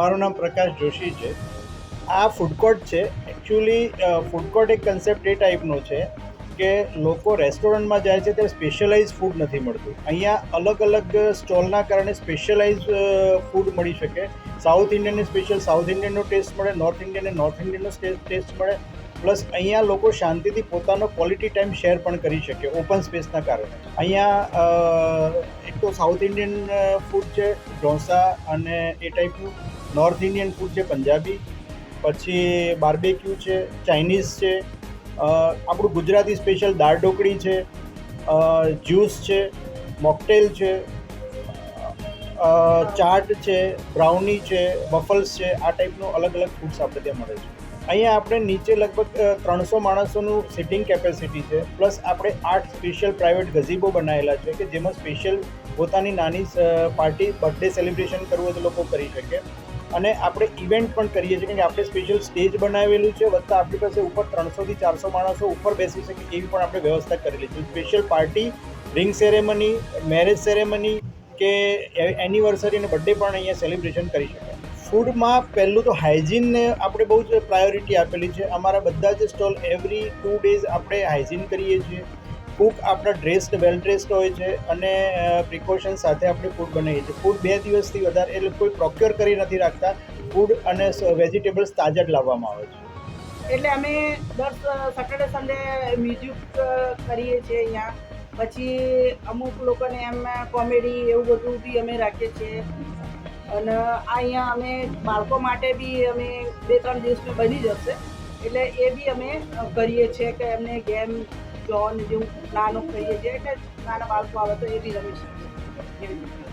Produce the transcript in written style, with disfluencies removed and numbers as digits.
મારું નામ પ્રકાશ જોશી છે. આ ફૂડ કોર્ટ છે. એકચ્યુઅલી ફૂડ કોર્ટ એક કન્સેપ્ટ એ ટાઈપનો છે કે લોકો રેસ્ટોરન્ટમાં જાય છે ત્યારે સ્પેશિયલાઇઝ ફૂડ નથી મળતું. અહીંયા અલગ અલગ સ્ટોલના કારણે સ્પેશિયલાઇઝ ફૂડ મળી શકે. સાઉથ ઇન્ડિયનને સ્પેશિયલ સાઉથ ઇન્ડિયનનો ટેસ્ટ મળે, નોર્થ ઇન્ડિયનને નોર્થ ઇન્ડિયનનો ટેસ્ટ મળે. પ્લસ અહીંયા લોકો શાંતિથી પોતાનો ક્વોલિટી ટાઈમ શેર પણ કરી શકે ઓપન સ્પેસના કારણે. અહીંયા એક તો સાઉથ ઇન્ડિયન ફૂડ છે, ઢોસા અને એ ટાઈપનું. નોર્થ ઇન્ડિયન ફૂડ છે, પંજાબી. પછી બાર્બેક્યુ છે, ચાઇનીઝ છે. આપણું ગુજરાતી સ્પેશિયલ દાળ ઢોકળી છે, જ્યુસ છે, મોકટેલ છે, ચાટ છે, બ્રાઉની છે, વફલ્સ છે. આ ટાઈપનું અલગ અલગ ફૂડ્સ આપણે ત્યાં મળે છે. અહીંયા આપણે નીચે લગભગ 300 માણસોનું સિટિંગ કેપેસિટી છે. પ્લસ આપણે 8 સ્પેશિયલ પ્રાઇવેટ ગઝીબો બનાવેલા છે કે જેમાં સ્પેશિયલ પોતાની નાની પાર્ટી બર્થડે સેલિબ્રેશન કરવું હોય તો લોકો કરી શકે. અને આપણે ઇવેન્ટ પણ કરીએ છીએ કે આપણે સ્પેશિયલ સ્ટેજ બનાવેલું છે, વત્તા આપણી પાસે ઉપર 300 થી 400 માણસો ઉપર બેસી શકે એવી પણ આપણે વ્યવસ્થા કરેલી છે. Special party, ring ceremony, marriage ceremony કે એનિવર્સરી અને બર્થડે પણ અહીંયા સેલિબ્રેશન કરી શકાય. ફૂડમાં પહેલું તો હાઇજીનને આપણે બહુ જ પ્રાયોરિટી આપેલી છે. અમારા બધા જ સ્ટોલ એવરી 2 ડેઝ આપણે હાઇજીન કરીએ છીએ. કૂક આપણા ડ્રેસ્ડ વેલ ડ્રેસ્ડ હોય છે અને પ્રિકોશન સાથે આપણે ફૂડ બનાવીએ છીએ. ફૂડ 2 દિવસથી વધારે એટલે કોઈ પ્રોક્યોર કરી નથી રાખતા. ફૂડ અને વેજીટેબલ્સ તાજા જ લાવવામાં આવે છે. એટલે અમે દર સેટરડે સન્ડે મ્યુઝિક કરીએ છીએ અહીંયા. પછી અમુક લોકોને એમ કોમેડી એવું બધું બી અમે રાખીએ છીએ. અને અહીંયા અમે બાળકો માટે બી અમે 2-3 દિવસમાં બની જશે એટલે એ બી અમે કરીએ છીએ કે એમને ગેમ જોન જેવું નાનું કહીએ છીએ એટલે નાના બાળકો આવે તો એ બી રમી શકે એવી રીતે.